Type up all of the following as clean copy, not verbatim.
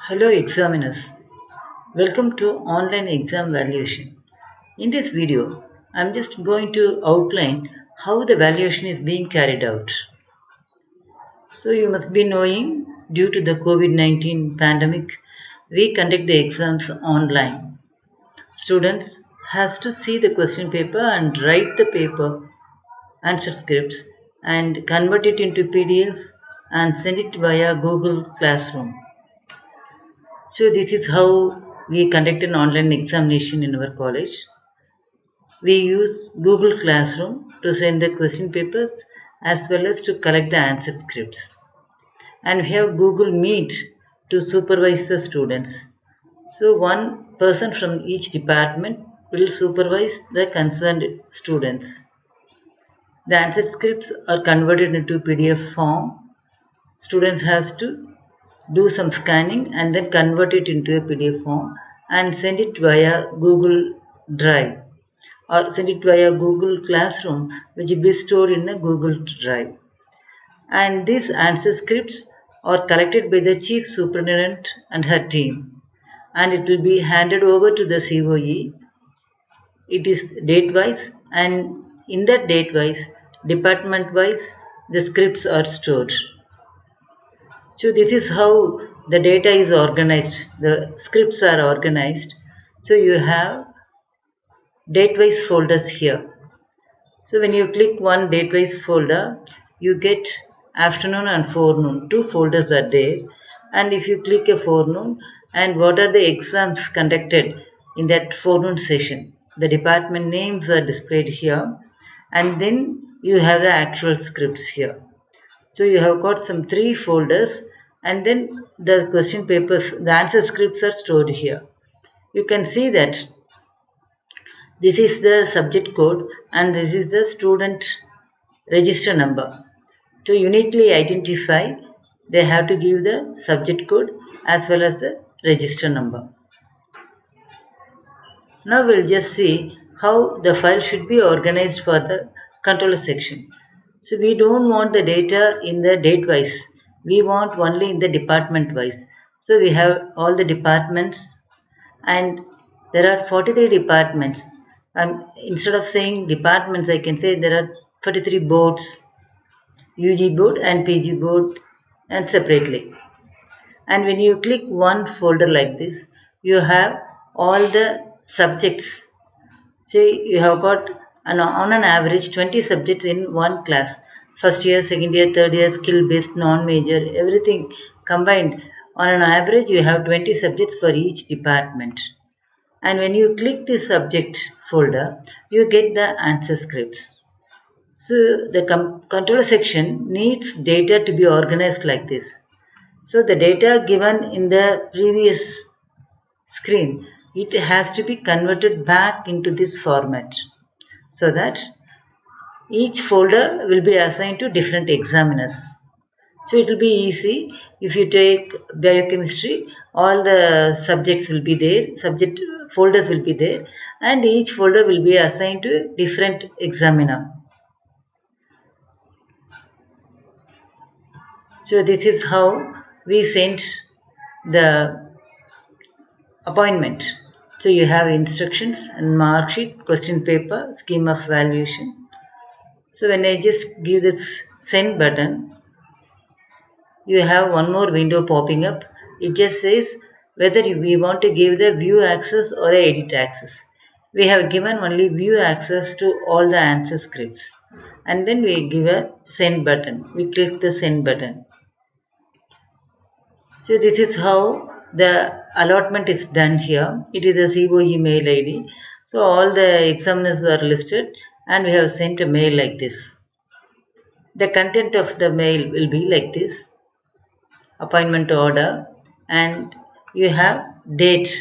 Hello examiners, welcome to online exam valuation. In this video, I am just going to outline how the valuation is being carried out. So you must be knowing, due to the COVID-19 pandemic, we conduct the exams online. Students has to see the question paper and write the paper answer scripts and convert it into PDF and send it via Google Classroom. So this is how we conduct an online examination in our college. We use Google Classroom to send the question papers as well as to collect the answer scripts. And we have Google Meet to supervise the students. So one person from each department will supervise the concerned students. The answer scripts are converted into PDF form. Students has to do some scanning and then convert it into a PDF form and send it via Google Drive or send it via Google Classroom, which will be stored in a Google Drive. And these answer scripts are collected by the Chief Superintendent and her team, and it will be handed over to the COE. It is date-wise, and in that date-wise, department-wise, the scripts are stored. So this is how the data is organized, the scripts are organized. So you have date-wise folders here. So when you click one date-wise folder, you get afternoon and forenoon, two folders are there. And if you click a forenoon, and what are the exams conducted in that forenoon session, the department names are displayed here, and then you have the actual scripts here. So you have got some three folders, and then the question papers, the answer scripts are stored here. You can see that this is the subject code and this is the student register number. To uniquely identify, they have to give the subject code as well as the register number. Now we'll just see how the file should be organized for the controller section. So we don't want the data in the date wise. We want only in the department wise. So we have all the departments, and there are 43 departments. Instead of saying departments, I can say there are 43 boards, UG board and PG board, and separately. And when you click one folder like this, you have all the subjects. Say you have got on an average 20 subjects in one class. First year, second year, third year, skill based, non-major, everything combined. On an average, you have 20 subjects for each department. And when you click the subject folder, you get the answer scripts. So the controller section needs data to be organized like this. So the data given in the previous screen, it has to be converted back into this format, so that each folder will be assigned to different examiners. So it will be easy. If you take biochemistry, all the subjects will be there, subject folders will be there, and each folder will be assigned to a different examiner. So this is how we send the appointment. So you have instructions and mark sheet, question paper, scheme of valuation. So when I just give this send button, you have one more window popping up. It just says whether we want to give the view access or a edit access. We have given only view access to all the answer scripts, and then we give a send button. We click the send button. So this is how the allotment is done here. It is a COE mail ID. So all the examiners are listed, and we have sent a mail like this. The content of the mail will be like this: appointment order, and you have date,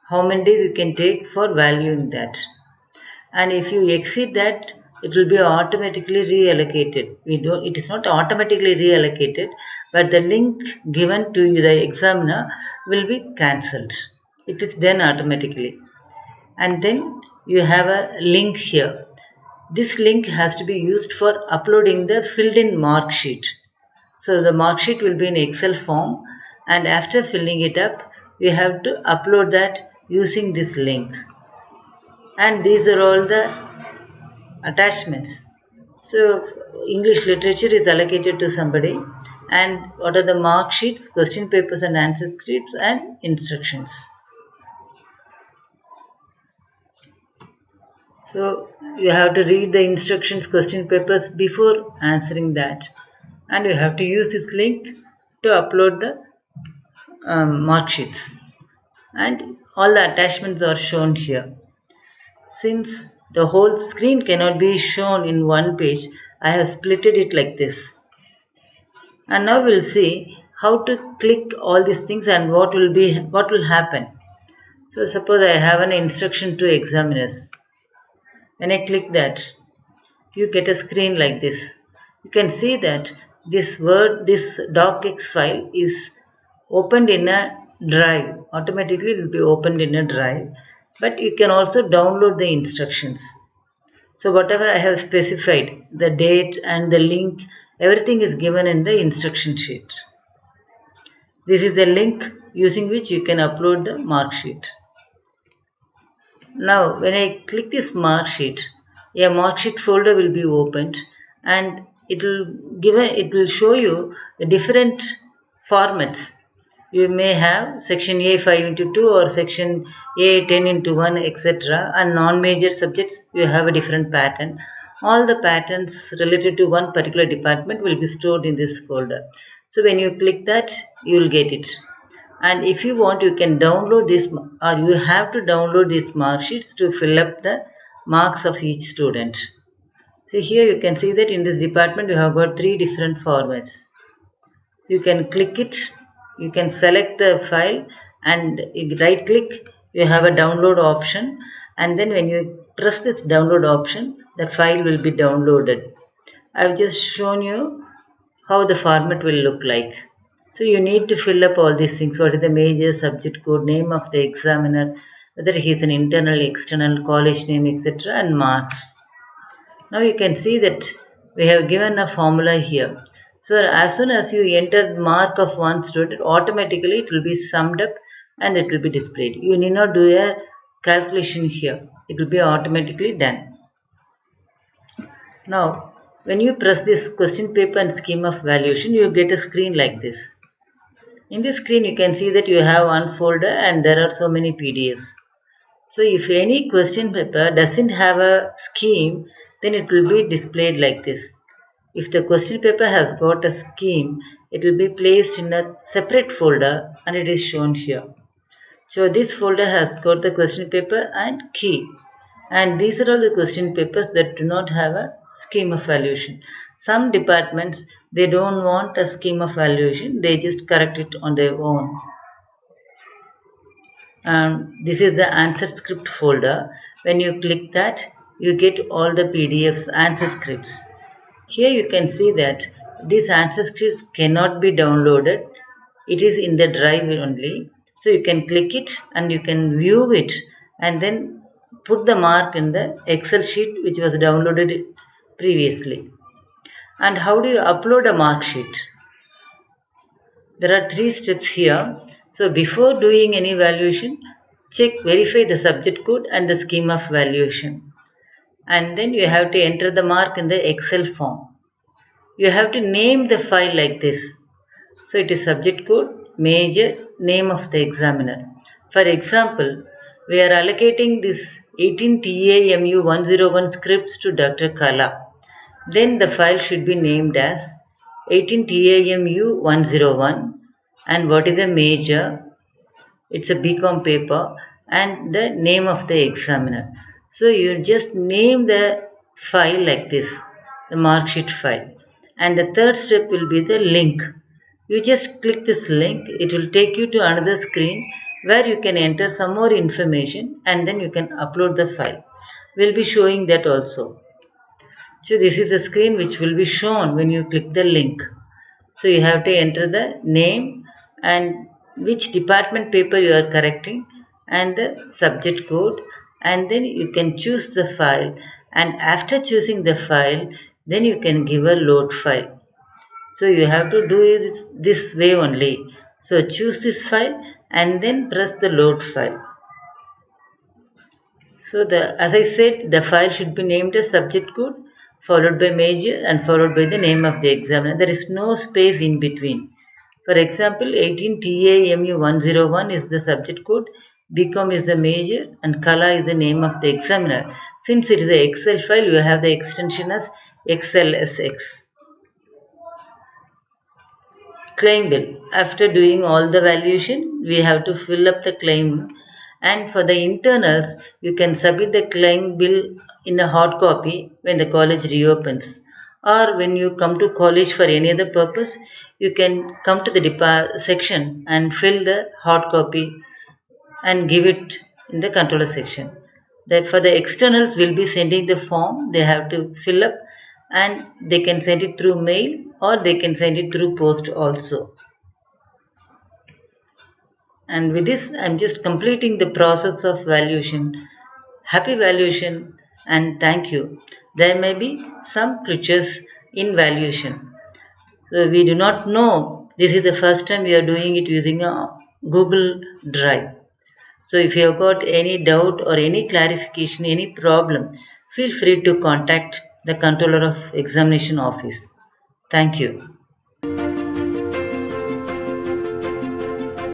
how many days you can take for valuing that. And if you exceed that, it will be automatically reallocated. It is not automatically reallocated, but the link given to the examiner will be cancelled. It is done automatically. And then you have a link here. This link has to be used for uploading the filled in mark sheet. So the mark sheet will be in Excel form, and after filling it up you have to upload that using this link, and these are all the attachments. So English literature is allocated to somebody, and what are the mark sheets, question papers and answer scripts and instructions. So you have to read the instructions, question papers before answering that, and you have to use this link to upload the mark sheets, and all the attachments are shown here. Since the whole screen cannot be shown in one page, I have splitted it like this. And now we'll see how to click all these things and what will happen. So suppose I have an instruction to examiners. When I click that, you get a screen like this. You can see that this docx file is opened in a drive. Automatically it will be opened in a drive, but you can also download the instructions. So whatever I have specified, the date and the link, everything is given in the instruction sheet. This is the link using which you can upload the mark sheet. Now when I click this mark sheet, a mark sheet folder will be opened, and it will show you the different formats. You may have section A 5 into 2 or section A 10 into 1, etc. And non-major subjects you have a different pattern. All the patterns related to one particular department will be stored in this folder. So when you click that, you will get it. And if you want, you can download this, or you have to download these mark sheets to fill up the marks of each student. So here you can see that in this department you have got 3 different formats. So you can click it, you can select the file, and you right click, you have a download option, and then when you press this download option, the file will be downloaded. I've just shown you how the format will look like. So you need to fill up all these things. What is the major, subject code, name of the examiner, whether he is an internal, external, college name, etc. and marks. Now you can see that we have given a formula here. So as soon as you enter the mark of one student, automatically it will be summed up and it will be displayed. You need not do a calculation here. It will be automatically done. Now when you press this question paper and scheme of valuation, you get a screen like this. In this screen you can see that you have one folder and there are so many PDFs. So if any question paper doesn't have a scheme, then it will be displayed like this. If the question paper has got a scheme, it will be placed in a separate folder and it is shown here. So this folder has got the question paper and key, and these are all the question papers that do not have a scheme of valuation. Some departments, they don't want a scheme of valuation, they just correct it on their own. This is the answer script folder. When you click that, you get all the PDFs, answer scripts. Here you can see that these answer scripts cannot be downloaded. It is in the drive only. So you can click it and you can view it and then put the mark in the Excel sheet which was downloaded previously. And how do you upload a mark sheet? There are 3 steps here. So before doing any valuation, verify the subject code and the scheme of valuation. And then you have to enter the mark in the Excel form. You have to name the file like this. So it is subject code, major, name of the examiner. For example, we are allocating this 18 TAMU 101 scripts to Dr. Kala. Then the file should be named as 18 TAMU 101, and what is the major? It's a BCom paper, and the name of the examiner. So you just name the file like this, the mark sheet file. And the third step will be the link. You just click this link, it will take you to another screen where you can enter some more information and then you can upload the file. We'll be showing that also. So this is the screen which will be shown when you click the link. So you have to enter the name and which department paper you are correcting and the subject code, and then you can choose the file, and after choosing the file then you can give a load file. So you have to do it this way only. So choose this file and then press the load file. So as I said, the file should be named as subject code followed by major and followed by the name of the examiner. There is no space in between. For example, 18TAMU101 is the subject code, BCom is the major, and Kala is the name of the examiner. Since it is an Excel file, you have the extension as XLSX. Claim bill. After doing all the valuation, we have to fill up the claim. And for the internals, you can submit the claim bill in a hard copy when the college reopens. Or when you come to college for any other purpose, you can come to the section and fill the hard copy and give it in the controller section. That for the externals, we'll be sending the form they have to fill up, and they can send it through mail or they can send it through post also. And with this, I'm just completing the process of valuation. Happy valuation and thank you. There may be some glitches in valuation. So we do not know. This is the first time we are doing it using a Google Drive. So if you have got any doubt or any clarification, any problem, feel free to contact the controller of examination office. Thank you.